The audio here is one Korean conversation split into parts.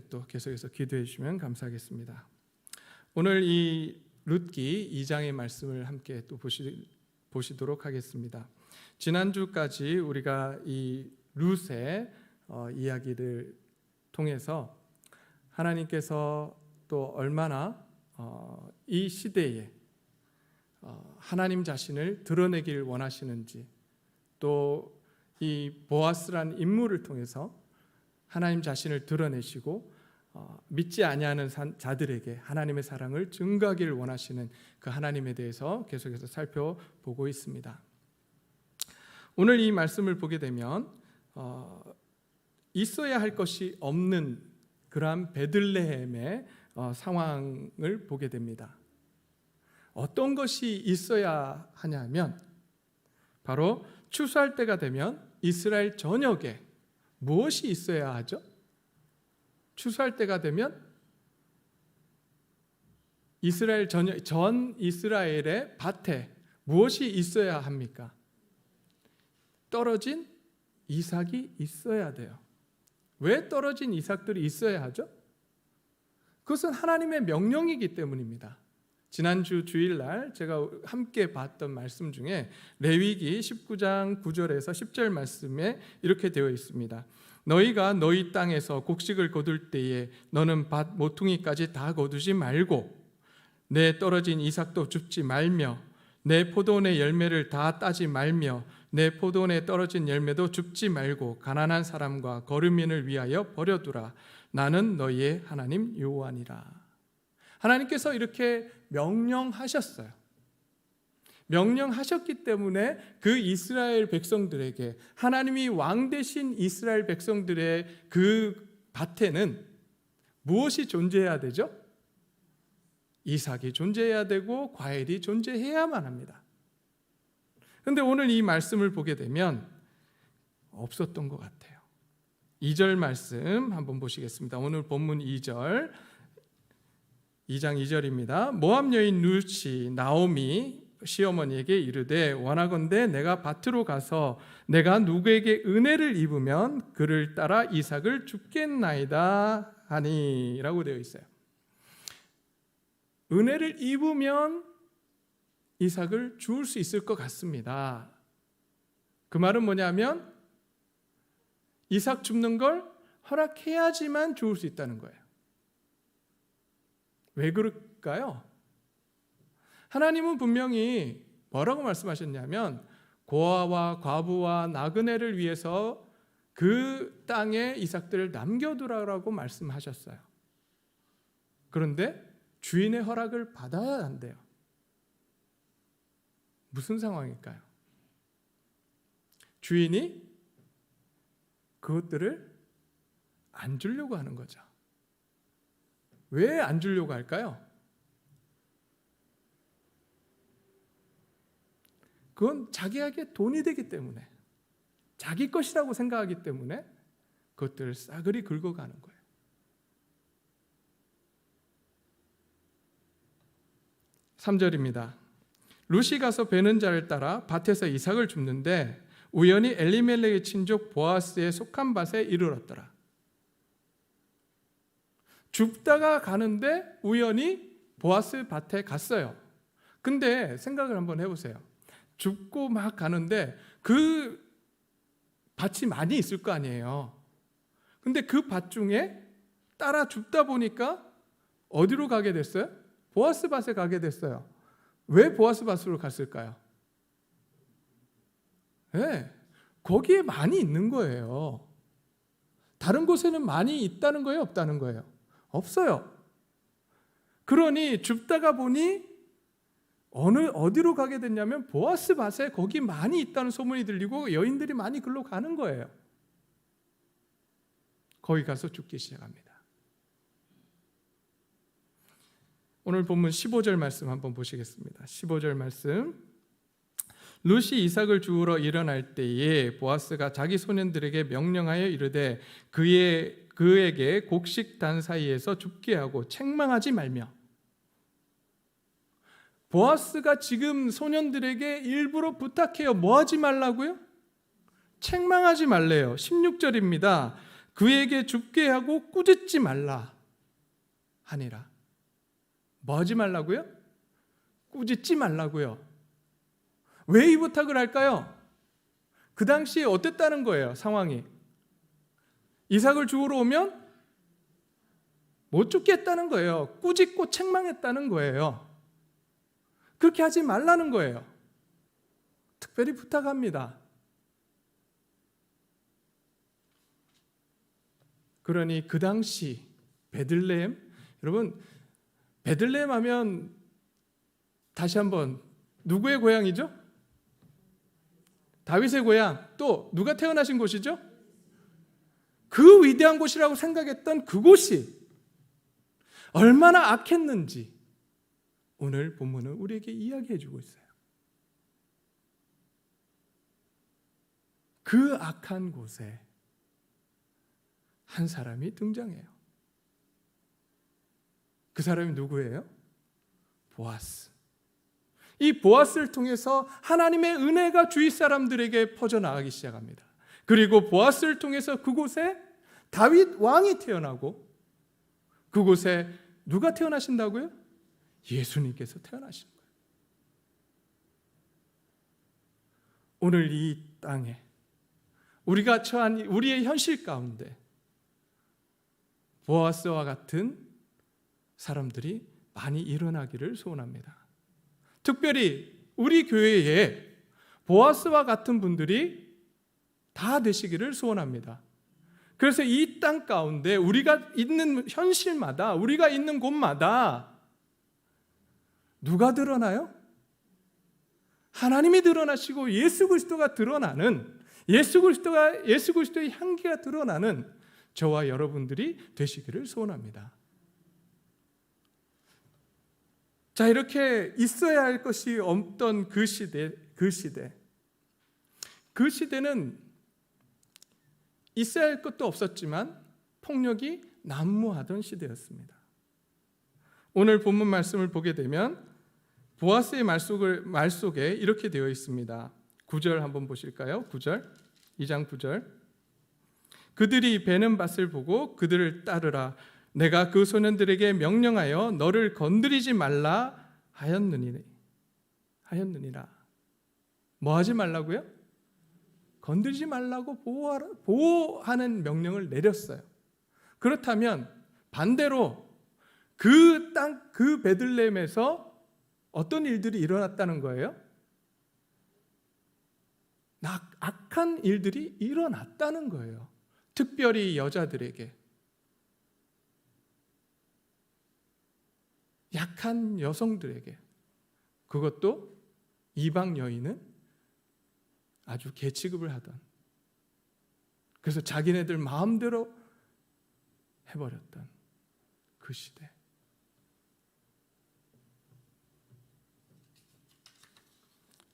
또 계속해서 기도해 주시면 감사하겠습니다. 오늘 이 룻기 2장의 말씀을 함께 또 보시도록 하겠습니다. 지난주까지 우리가 이 룻의 이야기를 통해서 하나님께서 또 얼마나 이 시대에 하나님 자신을 드러내길 원하시는지, 또 이 보아스라는 인물을 통해서 하나님 자신을 드러내시고 믿지 아니하는 자들에게 하나님의 사랑을 증거하기를 원하시는 그 하나님에 대해서 계속해서 살펴보고 있습니다. 오늘 이 말씀을 보게 되면 있어야 할 것이 없는 그러한 베들레헴의 상황을 보게 됩니다. 어떤 것이 있어야 하냐면 바로 추수할 때가 되면 이스라엘 전역에 무엇이 있어야 하죠? 추수할 때가 되면 이스라엘 전 이스라엘의 밭에 무엇이 있어야 합니까? 떨어진 이삭이 있어야 돼요. 왜 떨어진 이삭들이 있어야 하죠? 그것은 하나님의 명령이기 때문입니다. 지난주 주일날 제가 함께 봤던 말씀 중에 레위기 19장 9절에서 10절 말씀에 이렇게 되어 있습니다. 너희가 너희 땅에서 곡식을 거둘 때에 너는 밭 모퉁이까지 다 거두지 말고 내 떨어진 이삭도 줍지 말며 내 포도원의 열매를 다 따지 말며 내 포도원에 떨어진 열매도 줍지 말고 가난한 사람과 거류민을 위하여 버려두라. 나는 너희의 하나님 여호와니라. 하나님께서 이렇게 명령하셨어요. 명령하셨기 때문에 그 이스라엘 백성들에게, 하나님이 왕 되신 이스라엘 백성들의 그 밭에는 무엇이 존재해야 되죠? 이삭이 존재해야 되고 과일이 존재해야만 합니다. 그런데 오늘 이 말씀을 보게 되면 없었던 것 같아요. 2절 말씀 한번 보시겠습니다. 오늘 본문 2절, 2장 2절입니다. 모압 여인 룻이 나오미 시어머니에게 이르되 원하건대 내가 밭으로 가서 내가 누구에게 은혜를 입으면 그를 따라 이삭을 줍겠나이다 하니 라고 되어 있어요. 은혜를 입으면 이삭을 주울 수 있을 것 같습니다. 그 말은 뭐냐면 이삭 줍는 걸 허락해야지만 주울 수 있다는 거예요. 왜 그럴까요? 하나님은 분명히 뭐라고 말씀하셨냐면 고아와 과부와 나그네를 위해서 그 땅에 이삭들을 남겨두라고 말씀하셨어요. 그런데 주인의 허락을 받아야 한대요. 무슨 상황일까요? 주인이 그것들을 안 주려고 하는 거죠. 왜 안 주려고 할까요? 그건 자기에게 돈이 되기 때문에, 자기 것이라고 생각하기 때문에 그것들을 싸그리 긁어가는 거예요. (3절입니다) 룻이 가서 베는 자를 따라 밭에서 이삭을 줍는데 우연히 엘리멜렉의 친족 보아스에 속한 밭에 이르렀더라. 줍다가 가는데 우연히 보아스 밭에 갔어요. 근데 생각을 한번 해보세요. 줍고 막 가는데 그 밭이 많이 있을 거 아니에요. 근데 그 밭 중에 따라 줍다 보니까 어디로 가게 됐어요? 보아스 밭에 가게 됐어요. 왜 보아스 밭으로 갔을까요? 네, 거기에 많이 있는 거예요. 다른 곳에는 많이 있다는 거예요? 없다는 거예요? 없어요. 그러니 줍다가 보니 어디로 가게 됐냐면 보아스 밭에 거기 많이 있다는 소문이 들리고 여인들이 많이 글로 가는 거예요. 거기 가서 줍기 시작합니다. 오늘 본문 15절 말씀 한번 보시겠습니다. 15절 말씀. 룻이 이삭을 주우러 일어날 때에 보아스가 자기 소년들에게 명령하여 이르되 그에게 곡식단 사이에서 줍게 하고 책망하지 말며. 보아스가 지금 소년들에게 일부러 부탁해요. 뭐 하지 말라고요? 책망하지 말래요. 16절입니다. 그에게 죽게 하고 꾸짖지 말라 하니라. 뭐 하지 말라고요? 꾸짖지 말라고요. 왜 이 부탁을 할까요? 그 당시에 어땠다는 거예요, 상황이. 이삭을 죽으러 오면 못 죽겠다는 거예요. 꾸짖고 책망했다는 거예요. 그렇게 하지 말라는 거예요. 특별히 부탁합니다. 그러니 그 당시 베들레헴, 여러분 베들레헴 하면 다시 한번 누구의 고향이죠? 다윗의 고향. 또 누가 태어나신 곳이죠? 그 위대한 곳이라고 생각했던 그곳이 얼마나 악했는지 오늘 본문은 우리에게 이야기해 주고 있어요. 그 악한 곳에 한 사람이 등장해요. 그 사람이 누구예요? 보아스. 이 보아스를 통해서 하나님의 은혜가 주위 사람들에게 퍼져나가기 시작합니다. 그리고 보아스를 통해서 그곳에 다윗 왕이 태어나고 그곳에 누가 태어나신다고요? 예수님께서 태어나신 거예요. 오늘 이 땅에 우리가 처한 우리의 현실 가운데 보아스와 같은 사람들이 많이 일어나기를 소원합니다. 특별히 우리 교회에 보아스와 같은 분들이 다 되시기를 소원합니다. 그래서 이 땅 가운데 우리가 있는 현실마다, 우리가 있는 곳마다 누가 드러나요? 하나님이 드러나시고 예수 그리스도가 드러나는, 예수 그리스도의 향기가 드러나는 저와 여러분들이 되시기를 소원합니다. 자, 이렇게 있어야 할 것이 없던 그 시대는 있어야 할 것도 없었지만 폭력이 난무하던 시대였습니다. 오늘 본문 말씀을 보게 되면 보아스의 말 속에 이렇게 되어 있습니다. 9절 한번 보실까요? 9절, 2장 9절. 그들이 베는 밭을 보고 그들을 따르라. 내가 그 소년들에게 명령하여 너를 건드리지 말라 하였느니라. 뭐 하지 말라고요? 건드리지 말라고 보호하는 명령을 내렸어요. 그렇다면 반대로 그 땅, 그 베들레헴에서 어떤 일들이 일어났다는 거예요? 악한 일들이 일어났다는 거예요. 특별히 여자들에게, 약한 여성들에게, 그것도 이방 여인은 아주 개취급을 하던, 그래서 자기네들 마음대로 해버렸던 그 시대.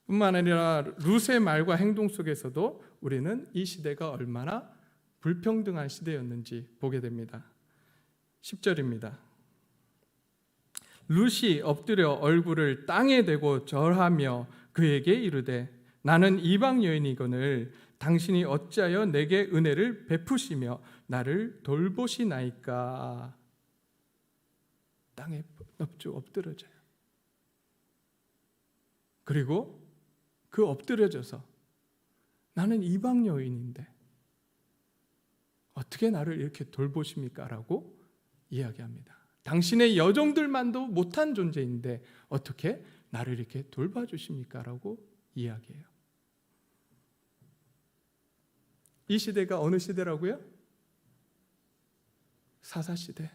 뿐만 아니라 룻의 말과 행동 속에서도 우리는 이 시대가 얼마나 불평등한 시대였는지 보게 됩니다. 10절입니다. 룻이 엎드려 얼굴을 땅에 대고 절하며 그에게 이르되 나는 이방 여인이거늘 당신이 어찌하여 내게 은혜를 베푸시며 나를 돌보시나이까. 땅에 넙죽 엎드려져요. 그리고 그 엎드려져서 나는 이방 여인인데 어떻게 나를 이렇게 돌보십니까? 라고 이야기합니다. 당신의 여종들만도 못한 존재인데 어떻게 나를 이렇게 돌봐주십니까? 라고 이야기해요. 이 시대가 어느 시대라고요? 사사시대.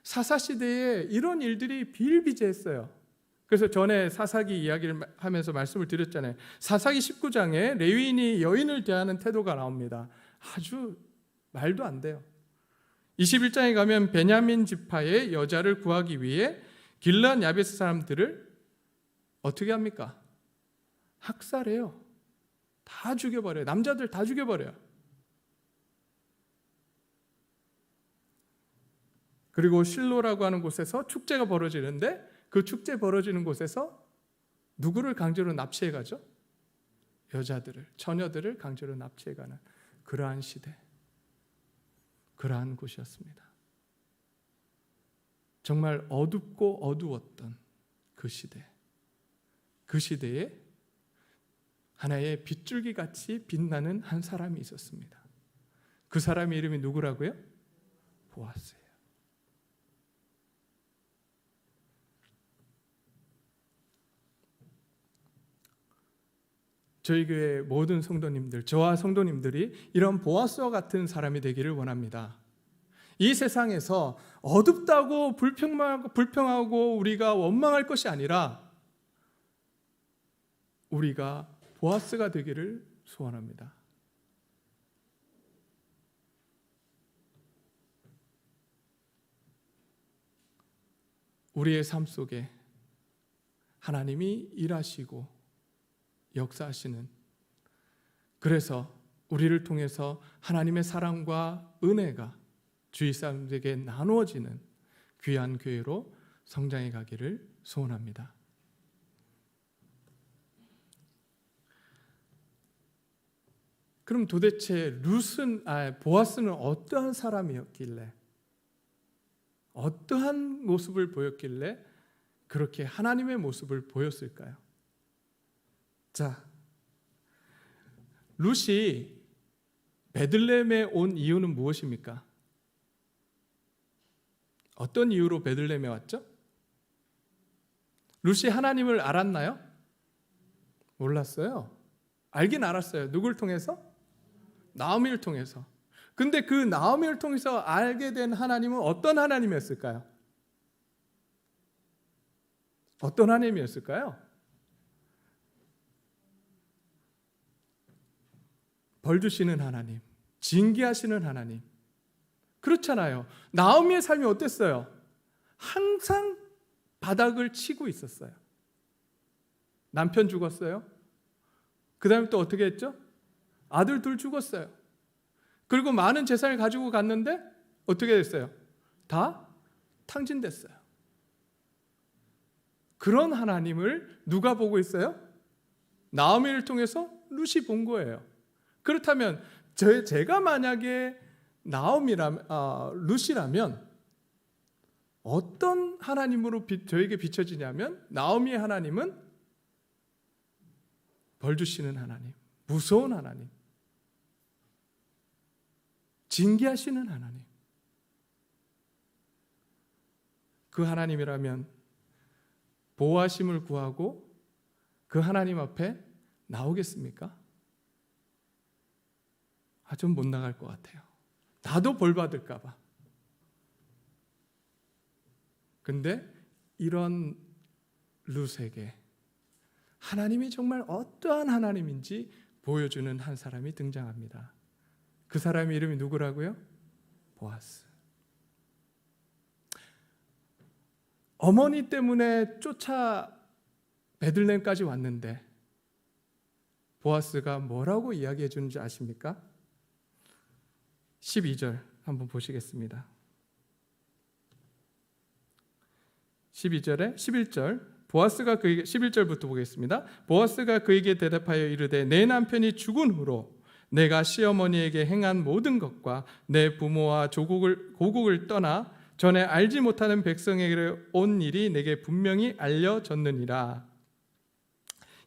사사시대에 이런 일들이 비일비재했어요. 그래서 전에 사사기 이야기를 하면서 말씀을 드렸잖아요. 사사기 19장에 레위인이 여인을 대하는 태도가 나옵니다. 아주 말도 안 돼요. 21장에 가면 베냐민 지파의 여자를 구하기 위해 길르앗 야베스 사람들을 어떻게 합니까? 학살해요. 다 죽여버려요. 남자들 다 죽여버려요. 그리고 실로라고 하는 곳에서 축제가 벌어지는데 그 축제 벌어지는 곳에서 누구를 강제로 납치해 가죠? 여자들을, 처녀들을 강제로 납치해 가는 그러한 시대. 그러한 곳이었습니다. 정말 어둡고 어두웠던 그 시대, 그 시대에 하나의 빗줄기 같이 빛나는 한 사람이 있었습니다. 그 사람의 이름이 누구라고요? 보아스예요. 저희 교회 모든 성도님들, 저와 성도님들이 이런 보아스와 같은 사람이 되기를 원합니다. 이 세상에서 어둡다고 불평하고 우리가 원망할 것이 아니라 우리가 보아스가 되기를 소원합니다. 우리의 삶 속에 하나님이 일하시고 역사하시는, 그래서 우리를 통해서 하나님의 사랑과 은혜가 주위 사람들에게 나누어지는 귀한 교회로 성장해 가기를 소원합니다. 그럼 도대체 보아스는 어떠한 사람이었길래, 어떠한 모습을 보였길래 그렇게 하나님의 모습을 보였을까요? 자, 룻이 베들레헴에 온 이유는 무엇입니까? 어떤 이유로 베들레헴에 왔죠? 룻이 하나님을 알았나요? 몰랐어요. 알긴 알았어요. 누굴 통해서? 나오미를 통해서. 근데 그 나오미를 통해서 알게 된 하나님은 어떤 하나님이었을까요? 어떤 하나님이었을까요? 벌 주시는 하나님, 징계하시는 하나님. 그렇잖아요. 나오미의 삶이 어땠어요? 항상 바닥을 치고 있었어요. 남편 죽었어요. 그 다음에 또 어떻게 했죠? 아들 둘 죽었어요. 그리고 많은 재산을 가지고 갔는데 어떻게 됐어요? 다 탕진됐어요. 그런 하나님을 누가 보고 있어요? 나오미를 통해서 룻이 본 거예요. 그렇다면 제가 만약에 룻이라면 어떤 하나님으로 저에게 비춰지냐면, 나오미의 하나님은 벌 주시는 하나님, 무서운 하나님, 징계하시는 하나님. 그 하나님이라면 보호하심을 구하고 그 하나님 앞에 나오겠습니까? 좀 못 나갈 것 같아요. 나도 벌 받을까 봐. 근데 이런 룻에게 하나님이 정말 어떠한 하나님인지 보여주는 한 사람이 등장합니다. 그 사람의 이름이 누구라고요? 보아스. 어머니 때문에 쫓아 베들레헴까지 왔는데 보아스가 뭐라고 이야기해 주는지 아십니까? 12절 한번 보시겠습니다. 11절 보아스가 그에게 11절부터 보겠습니다. 보아스가 그에게 대답하여 이르되 내 남편이 죽은 후로 내가 시어머니에게 행한 모든 것과 내 부모와 고국을 떠나 전에 알지 못하는 백성에게 온 일이 내게 분명히 알려졌느니라.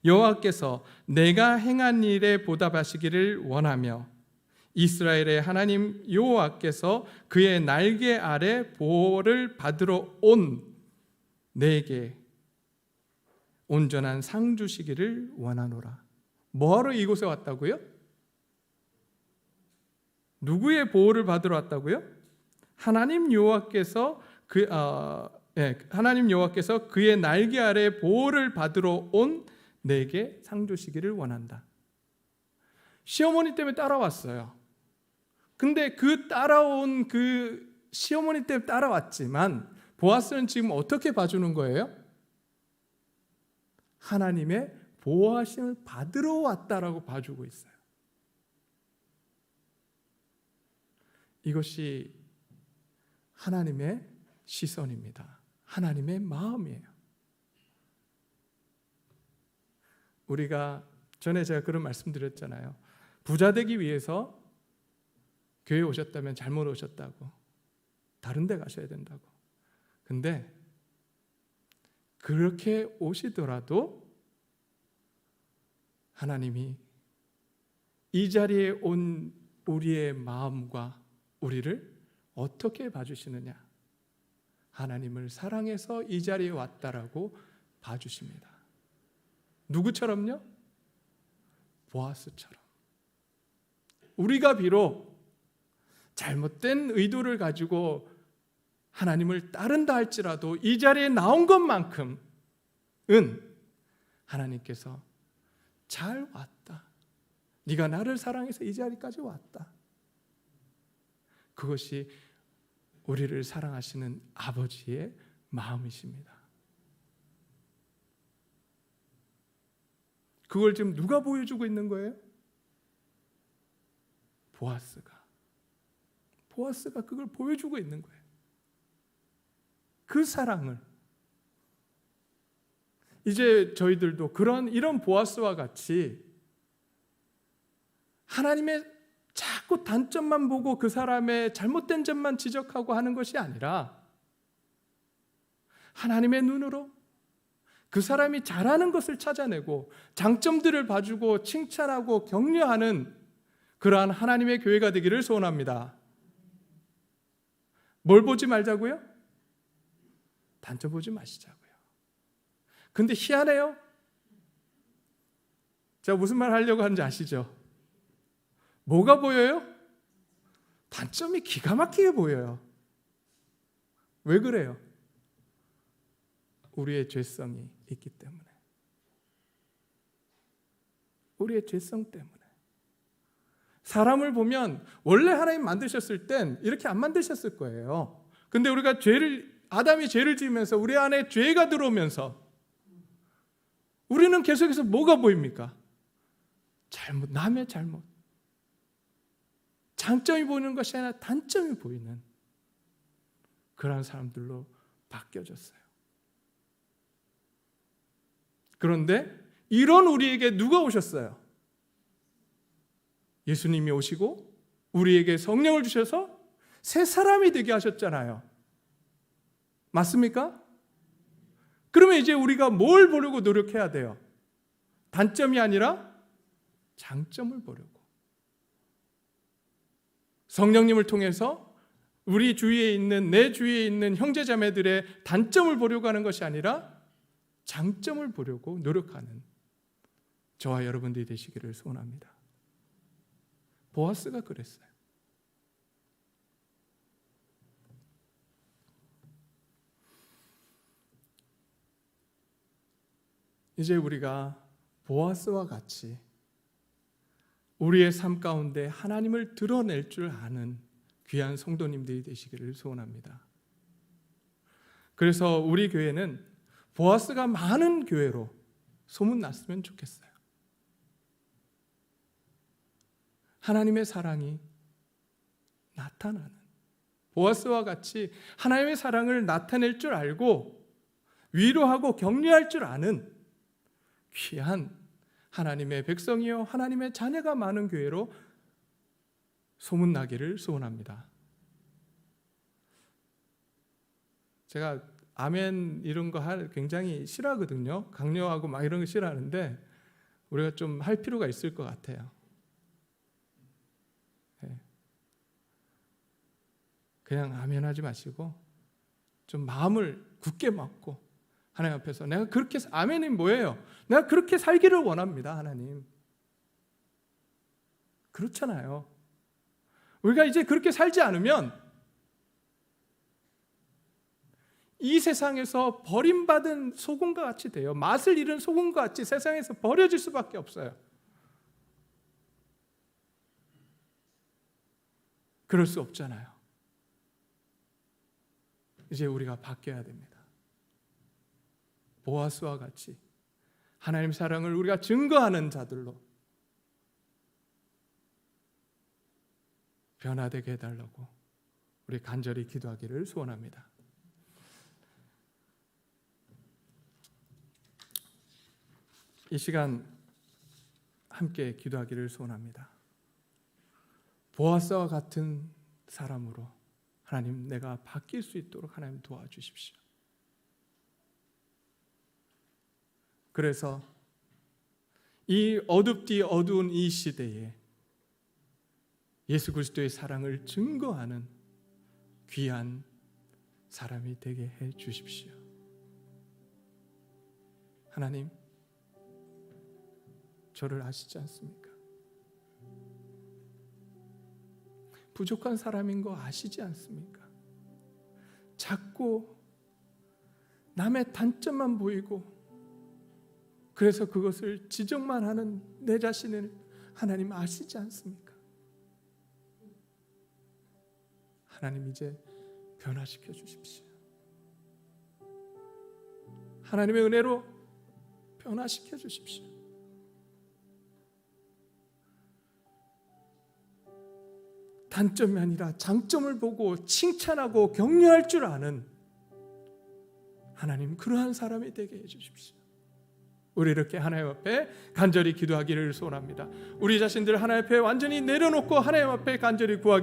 여호와께서 내가 행한 일에 보답하시기를 원하며 이스라엘의 하나님 여호와께서 그의 날개 아래 보호를 받으러 온 내게 온전한 상 주시기를 원하노라. 뭐하러 이곳에 왔다고요? 누구의 보호를 받으러 왔다고요? 하나님 여호와께서 그의 날개 아래 보호를 받으러 온 내게 상 주시기를 원한다. 시어머니 때문에 따라왔어요. 근데 그 따라온 그 시어머니 때문에 따라왔지만 보아스는 지금 어떻게 봐주는 거예요? 하나님의 보호하심을 받으러 왔다라고 봐주고 있어요. 이것이 하나님의 시선입니다. 하나님의 마음이에요. 우리가 전에 제가 그런 말씀드렸잖아요. 부자 되기 위해서 교회 오셨다면 잘못 오셨다고, 다른 데 가셔야 된다고. 근데 그렇게 오시더라도 하나님이 이 자리에 온 우리의 마음과 우리를 어떻게 봐주시느냐? 하나님을 사랑해서 이 자리에 왔다라고 봐주십니다. 누구처럼요? 보아스처럼. 우리가 비록 잘못된 의도를 가지고 하나님을 따른다 할지라도 이 자리에 나온 것만큼은 하나님께서 잘 왔다. 네가 나를 사랑해서 이 자리까지 왔다. 그것이 우리를 사랑하시는 아버지의 마음이십니다. 그걸 지금 누가 보여주고 있는 거예요? 보아스가 그걸 보여주고 있는 거예요. 그 사랑을. 이제 저희들도 이런 보아스와 같이 하나님의 자꾸 단점만 보고 그 사람의 잘못된 점만 지적하고 하는 것이 아니라 하나님의 눈으로 그 사람이 잘하는 것을 찾아내고 장점들을 봐주고 칭찬하고 격려하는 그러한 하나님의 교회가 되기를 소원합니다. 뭘 보지 말자고요? 단점 보지 마시자고요. 근데 희한해요. 제가 무슨 말 하려고 하는지 아시죠? 뭐가 보여요? 단점이 기가 막히게 보여요. 왜 그래요? 우리의 죄성이 있기 때문에. 우리의 죄성 때문에. 사람을 보면 원래 하나님 만드셨을 땐 이렇게 안 만드셨을 거예요. 근데 우리가 아담이 죄를 지으면서 우리 안에 죄가 들어오면서 우리는 계속해서 뭐가 보입니까? 잘못, 남의 잘못. 장점이 보이는 것이 아니라 단점이 보이는 그러한 사람들로 바뀌어졌어요. 그런데 이런 우리에게 누가 오셨어요? 예수님이 오시고 우리에게 성령을 주셔서 새 사람이 되게 하셨잖아요. 맞습니까? 그러면 이제 우리가 뭘 보려고 노력해야 돼요? 단점이 아니라 장점을 보려고. 성령님을 통해서 우리 주위에 있는, 내 주위에 있는 형제자매들의 단점을 보려고 하는 것이 아니라 장점을 보려고 노력하는 저와 여러분들이 되시기를 소원합니다. 보아스가 그랬어요. 이제 우리가 보아스와 같이 우리의 삶 가운데 하나님을 드러낼 줄 아는 귀한 성도님들이 되시기를 소원합니다. 그래서 우리 교회는 보아스가 많은 교회로 소문났으면 좋겠어요. 하나님의 사랑이 나타나는, 보아스와 같이 하나님의 사랑을 나타낼 줄 알고 위로하고 격려할 줄 아는 귀한 하나님의 백성이요 하나님의 자녀가 많은 교회로 소문나기를 소원합니다. 제가 아멘 이런 거 굉장히 싫어하거든요. 강요하고 막 이런 거 싫어하는데 우리가 좀 할 필요가 있을 것 같아요. 그냥 아멘 하지 마시고 좀 마음을 굳게 먹고 하나님 앞에서 내가 그렇게, 아멘이 뭐예요? 내가 그렇게 살기를 원합니다. 하나님. 그렇잖아요. 우리가 이제 그렇게 살지 않으면 이 세상에서 버림받은 소금과 같이 돼요. 맛을 잃은 소금과 같이 세상에서 버려질 수밖에 없어요. 그럴 수 없잖아요. 이제 우리가 바뀌어야 됩니다. 보아스와 같이 하나님 사랑을 우리가 증거하는 자들로 변화되게 해달라고 우리 간절히 기도하기를 소원합니다. 이 시간 함께 기도하기를 소원합니다. 보아스와 같은 사람으로 하나님 내가 바뀔 수 있도록 하나님 도와주십시오. 그래서 이 어둡디 어두운 이 시대에 예수 그리스도의 사랑을 증거하는 귀한 사람이 되게 해 주십시오. 하나님, 저를 아시지 않습니까? 부족한 사람인 거 아시지 않습니까? 자꾸 남의 단점만 보이고 그래서 그것을 지적만 하는 내 자신을 하나님 아시지 않습니까? 하나님 이제 변화시켜 주십시오. 하나님의 은혜로 변화시켜 주십시오. 단점이 아니라 장점을 보고 칭찬하고 격려할 줄 아는 하나님, 그러한 사람이 되게 해주십시오. 우리 이렇게 하나님 앞에 간절히 기도하기를 소원합니다. 우리 자신들 하나님 앞에 완전히 내려놓고 하나님 앞에 간절히 구하기